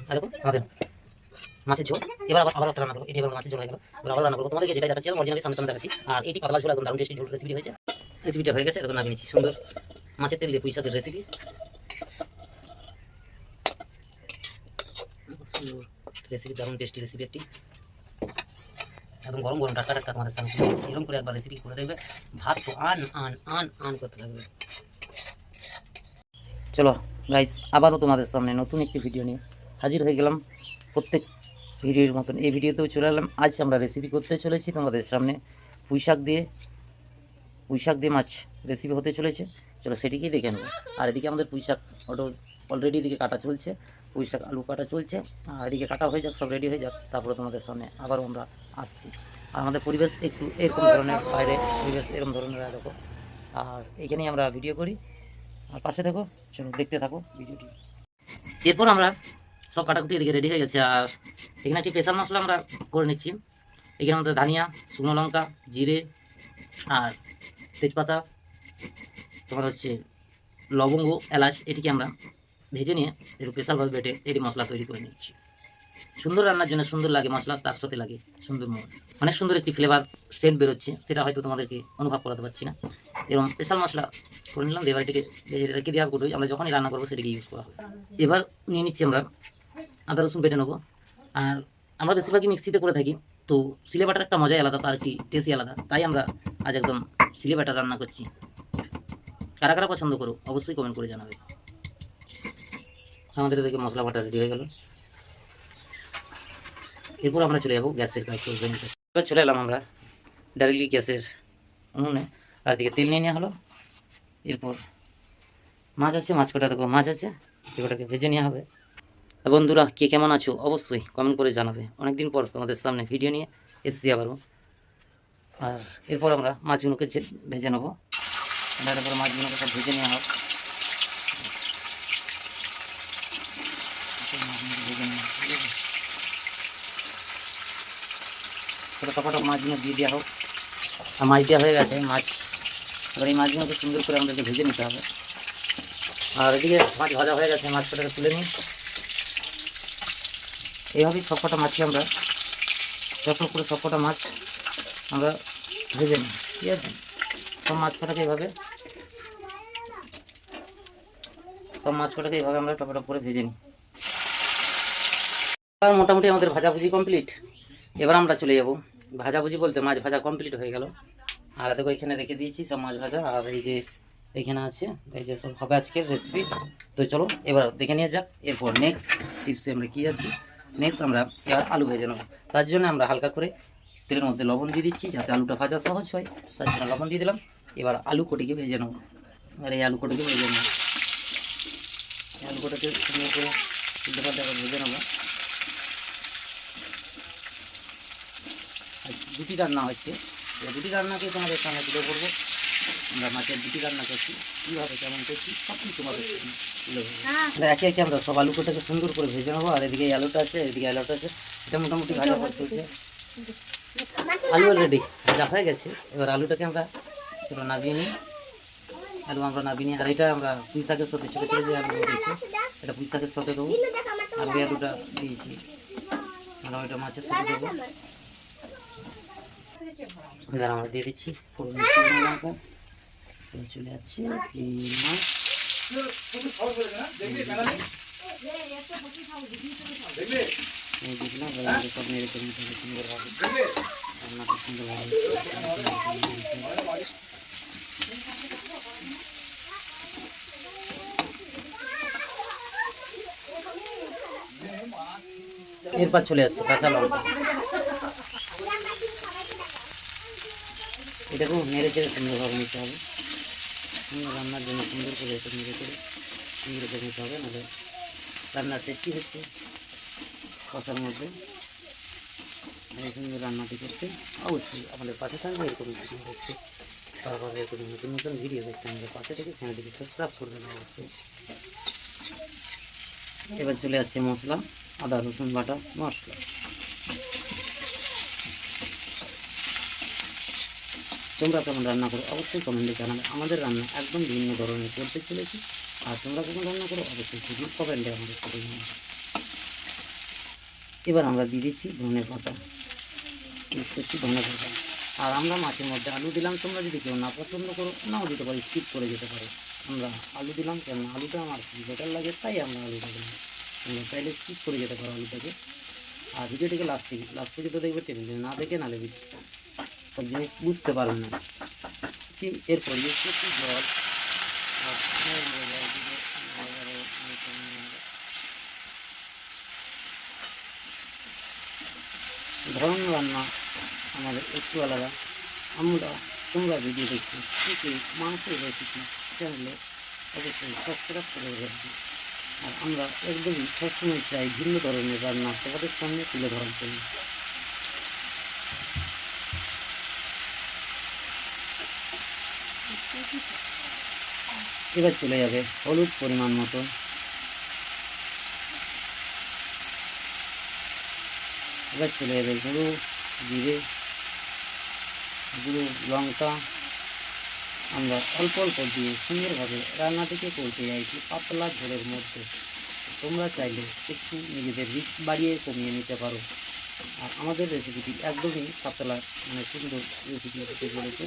আর দেখো আমাদের মাছের ঝোল। এবার আবার রান্না করবো। এটি এবার মাছের ঝোল হয়ে গেল। এবার আবার রান্না করবো। তোমাদেরকে যেটা দেখাচ্ছি অরিজিনালি সামনে সামনে দেখাচ্ছি। আর এটি পাতলা ঝোল, একদম দারুণ টেস্টি ঝোল রেসিপি হয়েছে। রেসিপিটা হয়ে গেছে, এখন নামিয়ে নিচ্ছি। সুন্দর মাছের তেল দিয়ে পুঁই শাকের রেসিপি। সুন্দর রেসিপি, দারুণ টেস্টি রেসিপি একটি। একদম গরম গরম টাটকা টাটকা তোমাদের সামনে তুলে দিচ্ছি। এরকম করে একবার রেসিপি করে দেখবে, ভাত তো আন আন আন আন করতে থাকবে। চলো গাইস, আবারও তোমাদের সামনে নতুন একটি ভিডিও নিয়ে হাজির হয়ে গেলাম। প্রত্যেক ভিডিওর মতন এই ভিডিওতেও চলে এলাম। আজ আমরা রেসিপি করতে চলেছি তোমাদের সামনে পুঁই শাক দিয়ে মাছ রেসিপি হতে চলেছে। চলো সেটিকেই দেখে নেবো। আর এদিকে আমাদের পুঁই শাক অলরেডি এদিকে কাটা চলছে। পুঁই শাক আলু কাটা চলছে। আর এদিকে কাটা হয়ে যাক, সব রেডি হয়ে যাক, তারপরে তোমাদের সামনে আবারও আমরা আসছি। আর আমাদের পরিবেশ একটু এরকম ধরনের, বাইরে পরিবেশ এরকম ধরনের দেখো। আর এইখানেই আমরা ভিডিও করি। আর পাশে দেখো, চলো দেখতে থাকো ভিডিওটি। এরপর আমরা সব কাটাকুটি এদিকে রেডি হয়ে গেছে। আর এখানে একটি স্পেশাল মশলা আমরা করে নিচ্ছি। এখানে আমাদের ধনিয়া, শুকনো লঙ্কা, জিরে আর তেজপাতা, তোমার হচ্ছে লবঙ্গ, এলাচ, এটিকে আমরা ভেজে নিয়ে একটু স্পেশালভাবে বেটে এটি মশলা তৈরি করে নিচ্ছি। সুন্দর রান্নার জন্য সুন্দর লাগে মশলা, তার সাথে লাগে সুন্দর অনেক সুন্দর একটি ফ্লেভার সেন্ট বেরোচ্ছে। সেটা হয়তো তোমাদেরকে অনুভব করাতে পারছি না। এরকম স্পেশাল মশলা করে নিলাম। এবার এটিকে রেখে দেওয়া করবো, আমরা যখনই রান্না করবো সেটিকে ইউজ করা হবে। এবার নিয়ে নিচ্ছি আমরা আদা রসুন বেটে নেবো। আর আমরা বেশিরভাগই মিক্সিতে করে থাকি, তো সিলে বাটার একটা মজাই আলাদা, তার একটি টেস্টই আলাদা। তাই আমরা আজ একদম সিলে বাটার রান্না করছি। কারা কারা পছন্দ করো অবশ্যই কমেন্ট করে জানাবে। আমাদের এদিকে মশলা বাটা রেডি হয়ে গেল। এরপর আমরা চলে যাবো গ্যাসের কাছে। এবার চলে এলাম আমরা ডাইরেক্টলি গ্যাসের উনুনে। আর দিকে তেল নিয়ে নেওয়া হলো। এরপর মাছ আছে, মাছ কটা দেখো মাছ আছে, এগুলোটাকে ভেজে নেওয়া হবে। বন্ধুরা, কে কেমন আছো অবশ্যই কমেন্ট করে জানাবে। অনেকদিন পর তোমাদের সামনে ভিডিও নিয়ে এসেছি আবারও। আর এরপর আমরা মাছগুলোকে ভেজে নেবো। তারপর মাছগুলোকে সব ভেজে নেওয়া হবে। ছোটো মাছগুলো দিয়ে দেওয়া হোক। আর মাছ দেওয়া হয়ে গেছে। মাছ এবার এই মাছগুলোকে সুন্দর করে আমাদেরকে ভেজে নিতে হবে। আর এদিকে মাছ ভাজা হয়ে গেছে, মাছ কটাকে তুলে নিই। এইভাবেই সবকটা মাছকে আমরা যখন করে সবকটা মাছ আমরা ভেজে নিই, ঠিক আছে। সব মাছ কটাকে এইভাবে আমরা টপটপ করে ভেজে নিই। আর মোটামুটি আমাদের ভাজাভুজি কমপ্লিট। এবার আমরা চলে যাব, ভাজাভুজি বলতে মাছ ভাজা কমপ্লিট হয়ে গেল। আর দেখো এখানে রেখে দিয়েছি সব মাছ ভাজা। আর এই যে এখানে আছে, এই যে সব হবে আজকের রেসিপি। তো চলো এবার দেখে নিয়ে যাক। এরপর নেক্সট টিপসে আমরা কী যাচ্ছি। নেক্সট আমরা এবার আলু ভেজে নেবো। তার জন্য আমরা হালকা করে তেলের মধ্যে লবণ দিয়ে দিচ্ছি, যাতে আলুটা ভাজা সহজ হয়। তার জন্য লবণ দিয়ে দিলাম। এবার আলু কোটিকে ভেজে নেবো। আর এই আলু কোটিকে ভেজে নেবো। আলু কোটাকে সুন্দর করে ভেজে নেবো। দুটি রান্না হচ্ছে, দুটি রান্নাকে তোমাদের সামনে তুলে করবো। আমরা মাছের দুটি রান্না করছি, কীভাবে কেমন করছি সব কিছু তোমাদের তুলে ধরবো। একে একে আমরা সব আলুটাকে সুন্দর করে ভেজে নেবো। আর এদিকে আলুটা আছে, এদিকে আলুটা আছে, এটা মোটামুটি ভাজা করে চলছে। আলু অলরেডি ভাজা হয়ে গেছে। এবার আলুটাকে আমরা ছোটো নাবিয়ে নিই। আলু আমরা নাবিয়ে নিই। আর এটা আমরা পুঁই শাকের সাথে ছোটো ছোটো যে আলু রয়েছে, এটা পুঁই শাকের সাথে দেবো। আলুটা দিয়েছি, আমরা ওইটা মাছের সাথে দেবো। এবার আমরা দিয়ে দিচ্ছি চলে যাচ্ছে মাছ। সব নেড়ে চেড়ে নিতে হবে সুন্দরভাবে, রান্নাটা সুন্দরভাবে। এরপর চলে যাচ্ছে কাঁচা লঙ্কা। এটাকেও নেড়ে চেড়ে সুন্দরভাবে নিতে হবে। রান্নার জন্য সুন্দর করে এটা নেড়ে চেড়ে সুন্দর করে নিতে হবে, নাহলে রান্নার টেস্টি হচ্ছে কষার মধ্যে। এই সুন্দর রান্নাটি করতে অবশ্যই আমাদের পাশে থাকবে। এরকম ভিডিও দেখতে, তারপরে এরকম নতুন নতুন ভিডিও দেখতে আমাদের পাশে থেকে চ্যানেলটিকে সাবস্ক্রাইব করবেন অবশ্যই। এবার চলে যাচ্ছে মশলা, আদা রসুন বাটা মশলা। তোমরা কেমন রান্না করো অবশ্যই কমেন্টে জানাবে। আমাদের রান্না একদম ভিন্ন ধরনের করতে চলেছি, আর তোমরা কখন রান্না করো অবশ্যই শুধু কমেন্টে আমাদের সাথে জানাবে। এবার আমরা দিয়ে দিচ্ছি ধনে পাতা, ইউজ করছি ধনে পাতা। আর আমরা মাছের মধ্যে আলু দিলাম, তোমরা যদি কেউ না পছন্দ করো নাও দিতে পারি, স্কিপ করে যেতে পারো। আমরা আলু দিলাম, কেন আলুটা আমার বেটার লাগে তাই আমরা আলুটা দিলাম। তোমরা চাইলে স্কিপ করে যেতে পারো আলুটাকে। আর ভিডিওটিকে লাস্ট থেকে তো দেখবে, টেবিলে না দেখে নালে সব জিনিস বুঝতে পারবে না। এরপর ইউজ করছি জল। ধরন রান্না আমাদের একটু আলাদা। তোমরা ভিডিও দেখছি মাংসের রেসিপি চ্যানেলে অবশ্যই সাবস্ক্রাইব করে রাখবে। আর আমরা একদমই সবসময় চাই ভিন্ন ধরনের রান্না তোমাদের সামনে তুলে ধরার জন্য। এবার চলে যাবে হলুদ পরিমাণ মতো, এবার চলে যাবে গুঁড়ো জিরে, গুঁড়ো লঙ্কা। আমরা অল্প অল্প দিয়ে সুন্দরভাবে রান্নাটিকে করতে চাইছি পাতলা ঝোলের মধ্যে। তোমরা চাইলে একটু নিজেদের রিচ বাড়িয়ে কমিয়ে নিতে পারো। আর আমাদের রেসিপিটি একদমই পাতলা, মানে সুন্দর রেসিপি হতে চলেছে,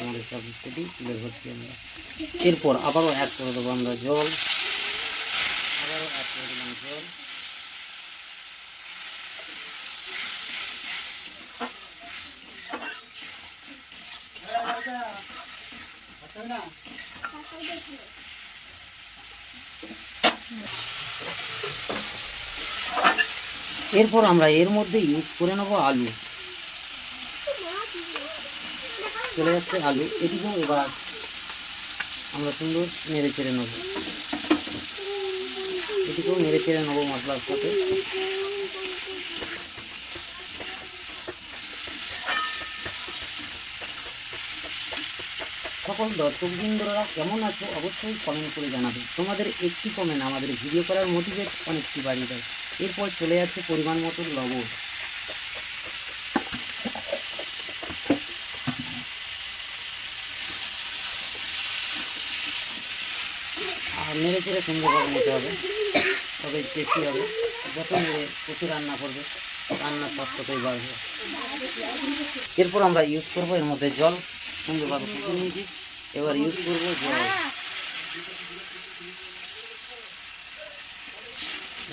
আমাদের সাবজেক্টটি তুলে ধরছি আমরা। এরপর আবারও অ্যাড করে দেবো আমরা জল, আবারও অ্যাড করে দিলাম জল। এরপর আমরা এর মধ্যে ইউজ করে নেব আলু। চলে যাচ্ছে আলু, এটিকেও এবার আমরা সুন্দর নেড়ে চেড়ে নেব, এটিকেও নেড়ে চেড়ে নেবো মশলার সাথে। সকল দর্শকবৃন্দরা কেমন আছো অবশ্যই কমেন্ট করে জানাবে। তোমাদের একটি কমেন্ট আমাদের ভিডিও করার মোটিভেট অনেকটি বাড়িয়ে দেয়। এরপর চলে যাচ্ছে পরিমাণ মতো লবণ। আর নেড়ে চেড়ে সুন্দরভাবে নিতে হবে, তবে টেস্টি হবে। যত নেড়ে প্রচুর রান্না করবে রান্নার স্বাদ ততই বাড়বে। এরপর আমরা ইউজ করবো এর মধ্যে জল, সুন্দরভাবে ফুটিয়ে নিয়েছি। এবার ইউজ করবো জল,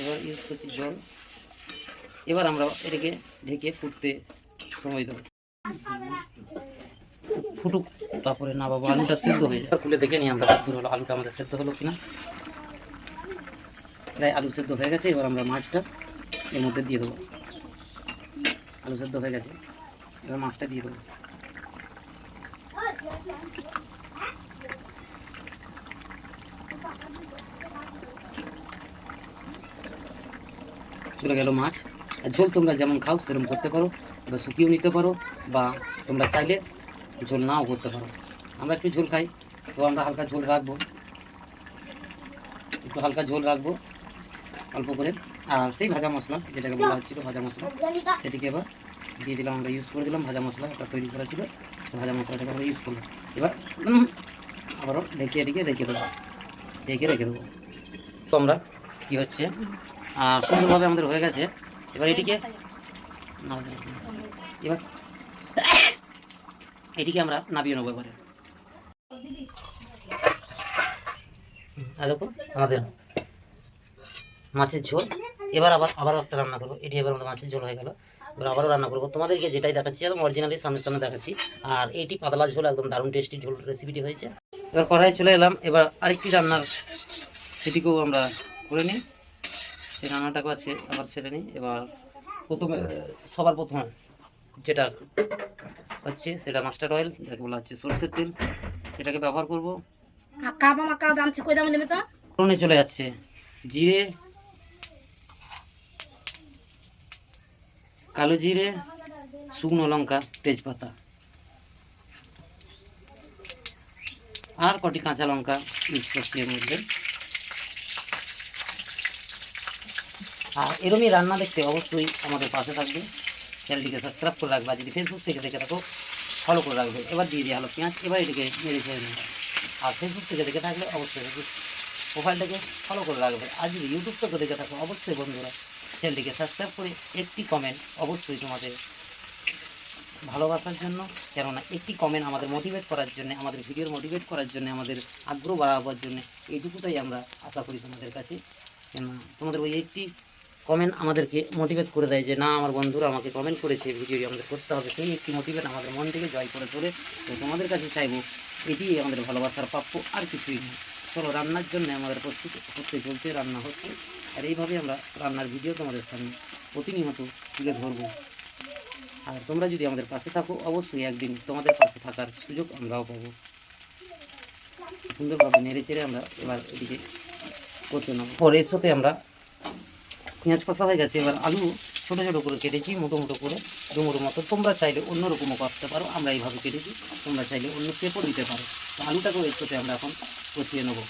এবার ইউজ করছি জল। এবার আমরা এটাকে ঢেকে ফুটতে সময় দেবো, ফুটুক, তারপরে না বাবা আলুটা সেদ্ধ হয়ে যায়। খুলে দেখে নিই আমরা কতদূর হলো, আলুটা আমাদের সেদ্ধ হলো কিনা। প্রায় আলু সেদ্ধ হয়ে গেছে। এবার আমরা মাছটা এর মধ্যে দিয়ে দেবো, আলু সেদ্ধ হয়ে গেছে, এবার মাছটা দিয়ে দেবো। চলে গেল মাছ। আর ঝোল তোমরা যেমন খাও সেরকম করতে পারো, বা শুকিয়েও নিতে পারো, বা তোমরা চাইলে ঝোল নাও করতে পারো। আমরা একটু ঝোল খাই, তো আমরা হালকা ঝোল রাখবো, একটু হালকা ঝোল রাখবো অল্প করে। আর সেই ভাজা মশলা যেটাকে বলা হচ্ছিল ভাজা মশলা, সেটিকে এবার দিয়ে দিলাম, আমরা ইউজ করে দিলাম। ভাজা মশলা একটা তৈরি করা ছিল, সেই ভাজা মশলাটাকে আমরা ইউজ করলাম। এবার আবারও রেখে রেখে দেবো। তো আমরা কী হচ্ছে সুন্দরভাবে আমাদের হয়ে গেছে। এবার এটিকে আমরা নামিয়ে নেবো এবারে। আর দেখো আমাদের মাছের ঝোল। এবার আবারও একটা রান্না করবো, এটি এবার আমাদের মাছের ঝোল হয়ে গেল। এবার আবারও রান্না করবো, তোমাদেরকে যেটাই দেখাচ্ছি একদম অরিজিনালি সামনে দেখাচ্ছি। আর এইটি পাতলা ঝোল, একদম দারুণ টেস্টি ঝোল রেসিপিটি হয়েছে। এবার কড়াই চলে এলাম, এবার আরেকটি রান্নার সেটিকেও আমরা করে নিই। সেই রান্নাটাকে আছে আবার ছেড়ে নিই। এবার সবার প্রথমে যেটা হচ্ছে সেটা মাস্টার্ড অয়েল, যাকে বলা হচ্ছে সরষের তেল, সেটাকে ব্যবহার করবো। ফোড়নে চলে যাচ্ছে জিরে, কালো জিরে, শুকনো লঙ্কা, তেজপাতা আর কটি কাঁচা লঙ্কা ইউজ করছি এর মধ্যে। আর এরমই রান্না দেখতে অবশ্যই আমাদের পাশে থাকবে, চ্যানেলটিকে সাবস্ক্রাইব করে রাখবে। যদি ফেসবুক থেকে দেখে থাকো ফলো করে রাখবে। এবার দিয়ে দিই আলু পেঁয়াজ, এবার এটিকে নেড়ে ছেড়ে নেবে। আর ফেসবুক থেকে দেখে থাকলে অবশ্যই প্রোফাইলটাকে ফলো করে রাখবে। আর যদি ইউটিউব থেকে দেখে থাকো অবশ্যই বন্ধুরা চ্যানেলটিকে সাবস্ক্রাইব করে একটি কমেন্ট অবশ্যই তোমাদের ভালোবাসার জন্য, কেননা একটি কমেন্ট আমাদের মোটিভেট করার জন্য, আমাদের ভিডিওর মোটিভেট করার জন্য, আমাদের আগ্রহ বাড়াবার জন্য এইটুকুটাই আমরা আশা করি তোমাদের কাছে। কেননা তোমাদের ওই একটি কমেন্ট আমাদেরকে মোটিভেট করে দেয় যে না আমার বন্ধুরা আমাকে কমেন্ট করেছে ভিডিওটি আমাদের করতে হবে, সেই একটি মোটিভেট আমাদের মন থেকে জয় করে তোলে। তো তোমাদের কাছে চাইবো এটিই আমাদের ভালোবাসার প্রাপ্য, আর কিছুই নয়। চলো রান্নার জন্য আমাদের প্রস্তুতি হতে চলছে, রান্না হচ্ছে, আর এইভাবে আমরা রান্নার ভিডিও তোমাদের সামনে প্রতিনিয়ত তুলে ধরবো। আর তোমরা যদি আমাদের পাশে থাকো অবশ্যই একদিন তোমাদের পাশে থাকার সুযোগ আমরাও পাবো। সুন্দরভাবে নেড়ে চেড়ে আমরা এবার এদিকে করতে নেব। পরে এর সাথে আমরা পেঁয়াজ কষা হয়ে গেছে, এবার আলু ছোটো ছোটো করে কেটেছি, মোটো মোটো করে ডুমুর মতো। তোমরা চাইলে অন্য রকমও করতে পারো, আমরা এইভাবে কেটেছি, তোমরা চাইলে অন্য শেপও দিতে পারো। তো আলুটাকেও এর সাথে আমরা এখন কষিয়ে নেবো,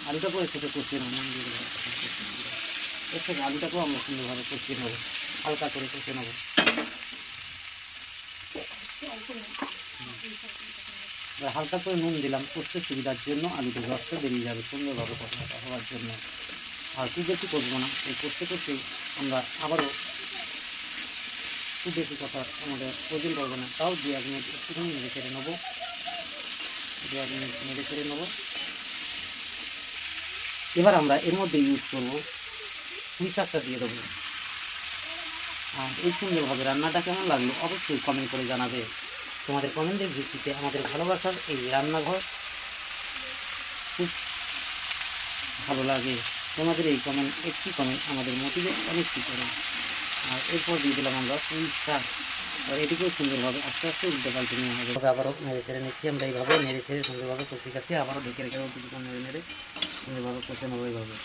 আলুটাকেও এর সাথে কষিয়ে নেবো, এর সাথে আলুটাকেও আমরা সুন্দরভাবে কষিয়ে নেবো, হালকা করে কষিয়ে নেবো। হালকা করে নুন দিলাম কষতে সুবিধার জন্য, আলুতে রসটা বেরিয়ে যাবে সুন্দরভাবে কষাটা হওয়ার জন্য। আর খুব বেশি কষবো না, এই কষতে কষতেই আমরা আবারও খুব বেশি কথা আমাদের প্রয়োজন করবো না, তাও 2-1 মিনিট একটুখানি নেড়ে ছেড়ে নেবো, 2-1 মিনিট নেড়ে ছেড়ে নেবো। এবার আমরা এর মধ্যে ইউজ করবো পুঁই শাকটা দিয়ে দেবো। আর এই সুন্দরভাবে রান্নাটা কেমন লাগলো অবশ্যই কমেন্ট করে জানাবে। তোমাদের কমেন্টের ভিত্তিতে আমাদের ভালোবাসার এই রান্নাঘর খুব ভালো লাগে। তোমাদের এই কমেন্ট, একটি কমেন্ট আমাদের মোটিভেট অনেকটি করে। আর এরপর দিয়ে দিলাম আমরা পুঁই শাক, আর এটিকেও সুন্দরভাবে আস্তে আস্তে উল্টে পাল্টে নেওয়া হবে। আবারও নেড়ে ছেড়ে নিচ্ছি আমরা, এইভাবে নেড়ে ছেড়ে সুন্দরভাবে কষে কাছে আবারও ঢেকে রেখে কিছুক্ষণ নেড়ে নেড়ে সুন্দরভাবে কষে নেবো এইভাবে।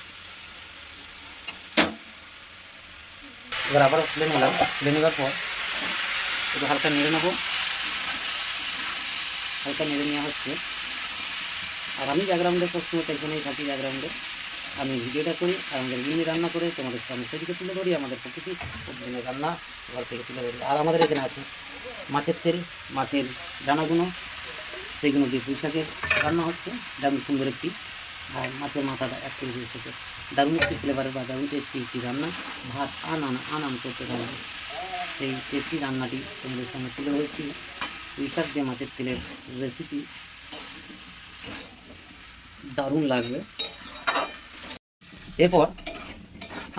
এবার আবারও খুলে নিলাম, খুলে নেওয়ার পর একটু হালকা নেড়ে নেবো, হালকা নেড়ে নেওয়া হচ্ছে। আর আমি ব্যাকগ্রাউন্ডে সবসময় পেছনেই থাকি, ব্যাকগ্রাউন্ডে আমি ভিডিওটা করি আর আমাদের গিনি রান্না করে তোমাদের সামনে সেদিকে তুলে ধরি, আমাদের প্রকৃতি প্রতিদিনের রান্না ঘর থেকে তুলে ধরি। আর আমাদের এখানে আছে মাছের তেল, মাছের ডানাগুলো, সেইগুলো দিয়ে পুঁই শাকের রান্না হচ্ছে, দারুণ সুন্দর একটি। আর মাছের মাথাটা এক কেজি এসেছে, দারুণ একটি ফ্লেভারের বা দারুণ টেস্টি একটি রান্না। ভাত আনাম করতে পারবে, সেই টেস্টি রান্নাটি তোমাদের সামনে তুলে ধরেছি। পুঁই শাক দিয়ে মাছের তেলের রেসিপি দারুণ লাগবে। এরপর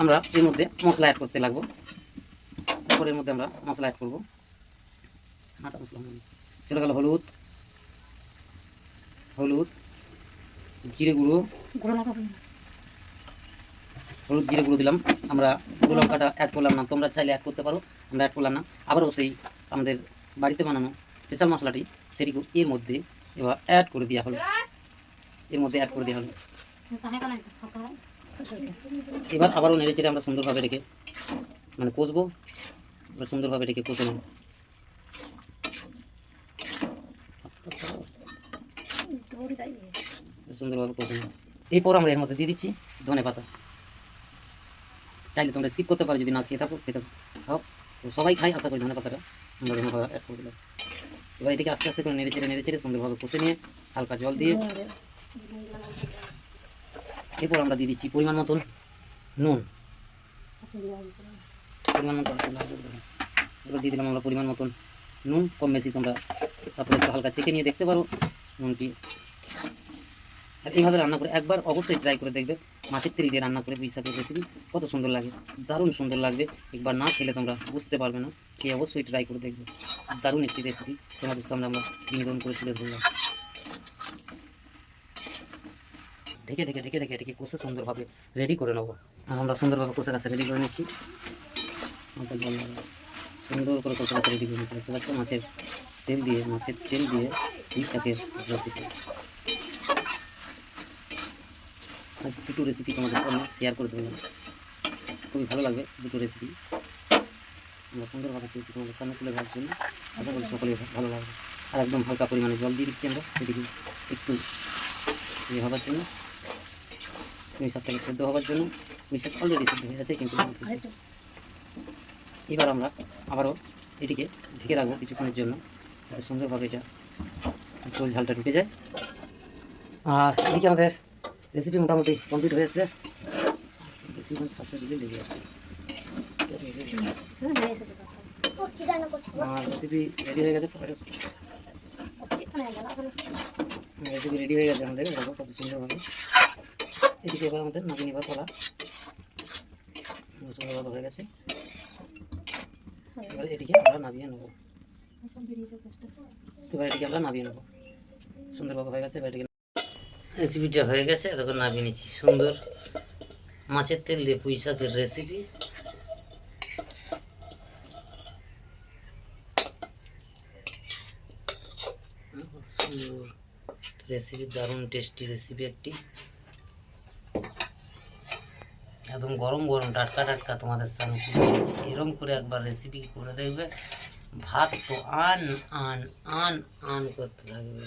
আমরা এর মধ্যে মশলা অ্যাড করতে লাগবো। এরপর এর মধ্যে আমরা মশলা অ্যাড করবো, আটা মশলা চলে গেল হলুদ, হলুদ, জিরে গুঁড়ো, হলুদ জিরে গুঁড়ো দিলাম আমরা, গুঁড়ো লঙ্কাটা অ্যাড করলাম না, তোমরা চাইলে অ্যাড করতে পারো, আমরা অ্যাড করলাম না। আবারও সেই আমাদের বাড়িতে বানানো স্পেশাল মশলাটি সেটিকে এর মধ্যে এবার অ্যাড করে দেওয়া হলো, এর মধ্যে অ্যাড করে দেওয়া হলো। এবার আবারও নেড়ে চেড়ে আমরা সুন্দরভাবে রেখে মানে কষবো, এবার সুন্দরভাবে রেখে কষে নেব। সুন্দরভাবে কষে নেব। এরপর আমরা এর মধ্যে দিয়ে দিচ্ছি ধনে পাতা। চাইলে তোমরা স্কিপ করতে পারো, যদি না খেয়ে থাকো খেতে খাও, তো সবাই খাই আশা করি ধনে পাতাটা, আমরা ধনে পাতা অ্যাড করে দিলাম। এবার এটাকে আস্তে আস্তে করে নেড়ে চেড়ে সুন্দরভাবে কষে নিয়ে হালকা জল দিয়ে এরপর আমরা দিয়ে দিচ্ছি পরিমাণ মতন নুন, পরিমাণ মতন এবার দিয়ে দিলাম আমরা পরিমাণ মতন নুন, কম বেশি তোমরা তারপরে একটু হালকা চেখে নিয়ে দেখতে পারো নুনটি। আর এইভাবে রান্না করে একবার অবশ্যই ট্রাই করে দেখবে, মাছের তেল দিয়ে রান্না করে পুঁই শাকের রেসিপি কত সুন্দর লাগে, দারুণ সুন্দর লাগবে। একবার না খেলে তোমরা বুঝতে পারবে না, খেয়ে অবশ্যই ট্রাই করে দেখবে। দারুণ একটি রেসিপি তোমাদের সামনে আমরা বিনোদন করে তুলে ধরলাম। ঢেকে ঢেকে ঢেকে ঢেকে ঢেকে কষে সুন্দরভাবে রেডি করে নেবো। আমরা সুন্দরভাবে কষে কাছে রেডি করে নিচ্ছি, সুন্দর করে কষে কাছে রেডি করে নিচ্ছি। দেখতে পাচ্ছ মাছের তেল দিয়ে পুঁই শাকের রেসিপি। আজ দুটো রেসিপি তোমাদের সামনে শেয়ার করে দেবো, খুবই ভালো লাগবে দুটো রেসিপি আমরা সুন্দরভাবে চেয়েছি তোমাদের সামনে তুলে ধরার জন্য, আশা করি সকলে ভালো লাগবে। আর একদম হালকা পরিমাণে জল দিয়ে দিচ্ছি আমরা সেদিকে একটু ইয়ে হওয়ার জন্য, পুঁই শাকটাকে সেদ্ধ হওয়ার জন্য। পুঁই শাক অলরেডি সেদ্ধ হয়ে আছে, কিন্তু এবার আমরা আবারও এটিকে ঢেকে রাখবো কিছুক্ষণের জন্য, যাতে সুন্দরভাবে এটা ঝোল ঝালটা ঢুকে যায়। আর এদিকে আমাদের রেসিপি মোটামুটি কমপ্লিট হয়েছে, বেশি ফার্স্টের দিকে লেগে আছে। আমার রেসিপি রেডি হয়ে গেছে, রেসিপি রেডি হয়ে গেছে আমাদের, দেখো কত সুন্দরভাবে। এদিকে এবার আমাদের নামিয়ে নেবার পালা, সুন্দরভাবে হয়ে গেছে। এবার এটিকে আমরা নামিয়ে নেবো, এবার এটিকে আমরা নামিয়ে নেবো, সুন্দরভাবে হয়ে গেছে। এবার এটিকে রেসিপিটা হয়ে গেছে, তখন নামিয়ে নিচ্ছি। সুন্দর মাছের তেল দিয়ে পুঁই শাকের রেসিপি। সুন্দর রেসিপি, দারুণ টেস্টি রেসিপি একটি, একদম গরম গরম টাটকা টাটকা তোমাদের সামনে তুলে দিচ্ছি। এরকম করে একবার রেসিপি করে দেখবে, ভাত তো আন আন আন আন করতে থাকবে।